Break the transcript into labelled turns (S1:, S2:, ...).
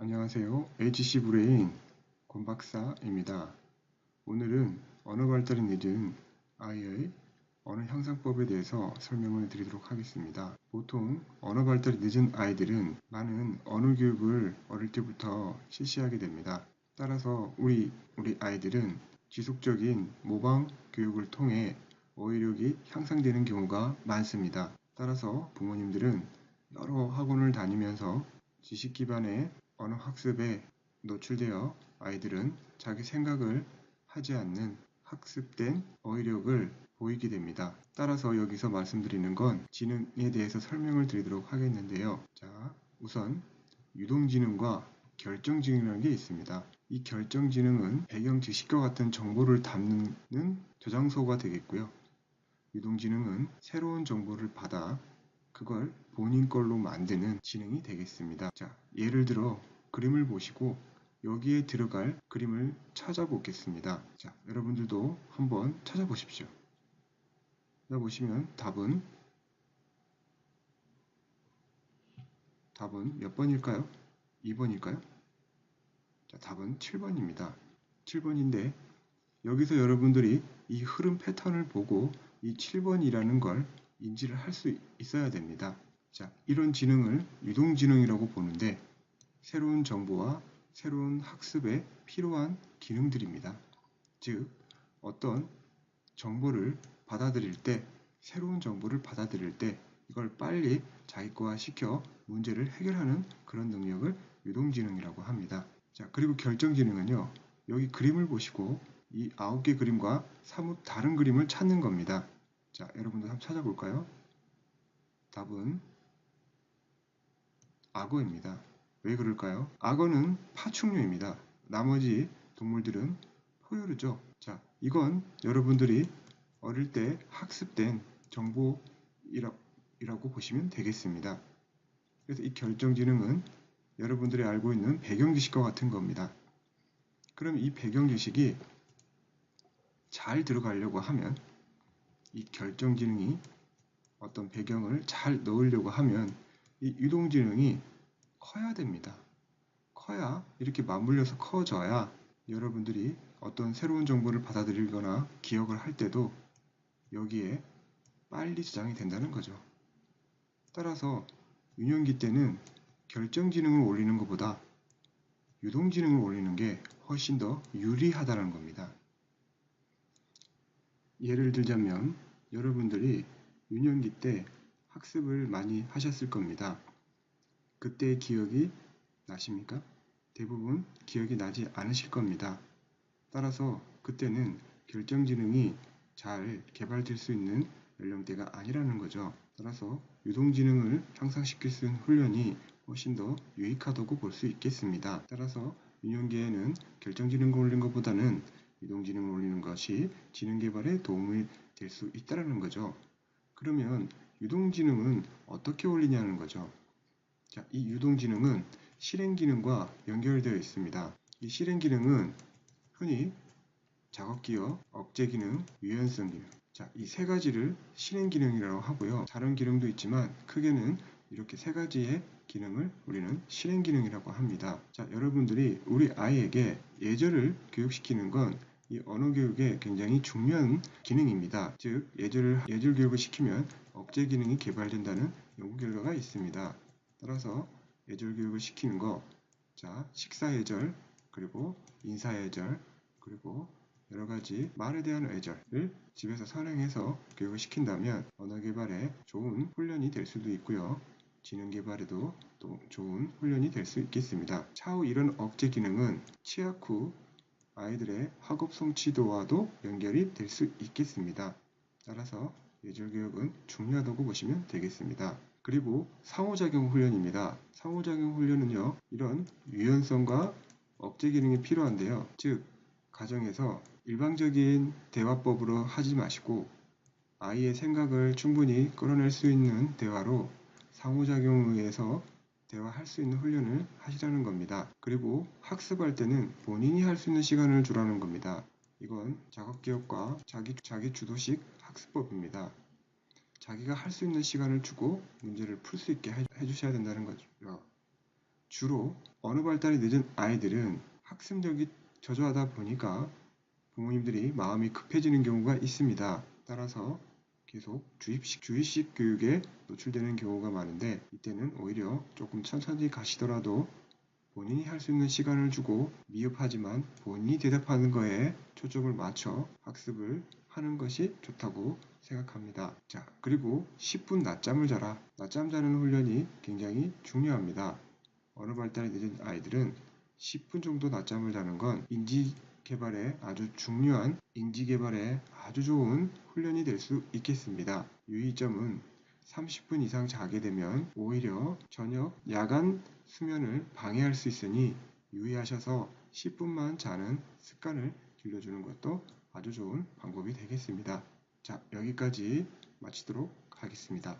S1: 안녕하세요. HC 브레인 권박사입니다. 오늘은 언어 발달이 늦은 아이의 언어 향상법에 대해서 설명을 드리도록 하겠습니다. 보통 언어 발달이 늦은 아이들은 많은 언어 교육을 어릴 때부터 실시하게 됩니다. 따라서 우리 아이들은 지속적인 모방 교육을 통해 어휘력이 향상되는 경우가 많습니다. 따라서 부모님들은 여러 학원을 다니면서 지식 기반의 언어 학습에 노출되어 아이들은 자기 생각을 하지 않는 학습된 어휘력을 보이게 됩니다. 따라서 여기서 말씀드리는 건 지능에 대해서 설명을 드리도록 하겠는데요. 자, 우선 유동지능과 결정지능이라는 게 있습니다. 이 결정지능은 배경 지식과 같은 정보를 담는 저장소가 되겠고요. 유동지능은 새로운 정보를 받아 그걸 본인 걸로 만드는 지능이 되겠습니다. 자, 예를 들어 그림을 보시고 여기에 들어갈 그림을 찾아보겠습니다. 자, 여러분들도 한번 찾아보십시오. 자, 보시면 답은 몇 번일까요? 2번일까요? 자, 답은 7번입니다. 7번인데 여기서 여러분들이 이 흐름 패턴을 보고 이 7번이라는 걸 인지를 할 수 있어야 됩니다. 자, 이런 지능을 유동지능이라고 보는데 새로운 정보와 새로운 학습에 필요한 기능들입니다. 즉, 어떤 정보를 받아들일 때, 새로운 정보를 받아들일 때 이걸 빨리 자기화시켜 문제를 해결하는 그런 능력을 유동지능이라고 합니다. 자, 그리고 결정지능은요. 여기 그림을 보시고 이 9개 그림과 사뭇 다른 그림을 찾는 겁니다. 자, 여러분들 한번 찾아볼까요? 답은 악어입니다. 왜 그럴까요? 악어는 파충류입니다. 나머지 동물들은 포유류죠. 자, 이건 여러분들이 어릴 때 학습된 정보이라고 보시면 되겠습니다. 그래서 이 결정지능은 여러분들이 알고 있는 배경지식과 같은 겁니다. 그럼 이 배경지식이 잘 들어가려고 하면 이 결정지능이 어떤 배경을 잘 넣으려고 하면 이 유동지능이 커야 됩니다. 커야 이렇게 맞물려서 커져야 여러분들이 어떤 새로운 정보를 받아들이거나 기억을 할 때도 여기에 빨리 저장이 된다는 거죠. 따라서 유년기 때는 결정지능을 올리는 것보다 유동지능을 올리는 게 훨씬 더 유리하다는 겁니다. 예를 들자면 여러분들이 유년기 때 학습을 많이 하셨을 겁니다. 그때의 기억이 나십니까? 대부분 기억이 나지 않으실 겁니다. 따라서 그때는 결정지능이 잘 개발될 수 있는 연령대가 아니라는 거죠. 따라서 유동지능을 향상시킬 수 있는 훈련이 훨씬 더 유익하다고 볼 수 있겠습니다. 따라서 유년기에는 결정지능을 올리는 것보다는 유동지능을 올리는 것이 지능개발에 도움이 될 수 있다는 거죠. 그러면 유동지능은 어떻게 올리냐는 거죠. 자, 이 유동지능은 실행기능과 연결되어 있습니다. 이 실행기능은 흔히 작업기억, 억제기능, 유연성 기능. 자, 이 세 가지를 실행기능이라고 하고요. 다른 기능도 있지만 크게는 이렇게 세 가지의 기능을 우리는 실행기능이라고 합니다. 자, 여러분들이 우리 아이에게 예절을 교육시키는 건 이 언어교육에 굉장히 중요한 기능입니다. 즉, 예절 교육을 시키면 억제 기능이 개발된다는 연구 결과가 있습니다. 따라서 예절 교육을 시키는 거, 자, 식사 예절, 그리고 인사 예절, 그리고 여러 가지 말에 대한 예절을 집에서 선행해서 교육을 시킨다면 언어 개발에 좋은 훈련이 될 수도 있고요. 지능 개발에도 또 좋은 훈련이 될 수 있겠습니다. 차후 이런 억제 기능은 취학 후 아이들의 학업 성취도와도 연결이 될 수 있겠습니다. 따라서 예절 교육은 중요하다고 보시면 되겠습니다. 그리고 상호작용 훈련입니다. 상호작용 훈련은요, 이런 유연성과 억제 기능이 필요한데요. 즉, 가정에서 일방적인 대화법으로 하지 마시고 아이의 생각을 충분히 끌어낼 수 있는 대화로 상호작용에 의해서 대화할 수 있는 훈련을 하시라는 겁니다. 그리고 학습할 때는 본인이 할 수 있는 시간을 주라는 겁니다. 이건 작업기억과 자기 주도식 학습법입니다. 자기가 할 수 있는 시간을 주고 문제를 풀 수 있게 해주셔야 된다는 거죠. 주로 언어 발달이 늦은 아이들은 학습력이 저조하다 보니까 부모님들이 마음이 급해지는 경우가 있습니다. 따라서 계속 주입식 교육에 노출되는 경우가 많은데, 이때는 오히려 조금 천천히 가시더라도 본인이 할 수 있는 시간을 주고 미흡하지만 본인이 대답하는 거에 초점을 맞춰 학습을 하는 것이 좋다고 생각합니다. 자, 그리고 10분 낮잠을 자라. 낮잠 자는 훈련이 굉장히 중요합니다. 언어 발달이 늦은 아이들은 10분 정도 낮잠을 자는 건 인지 개발에 아주 좋은 훈련이 될 수 있겠습니다. 유의점은 30분 이상 자게 되면 오히려 저녁, 야간 수면을 방해할 수 있으니 유의하셔서 10분만 자는 습관을 길러주는 것도 아주 좋은 방법이 되겠습니다. 자, 여기까지 마치도록 하겠습니다.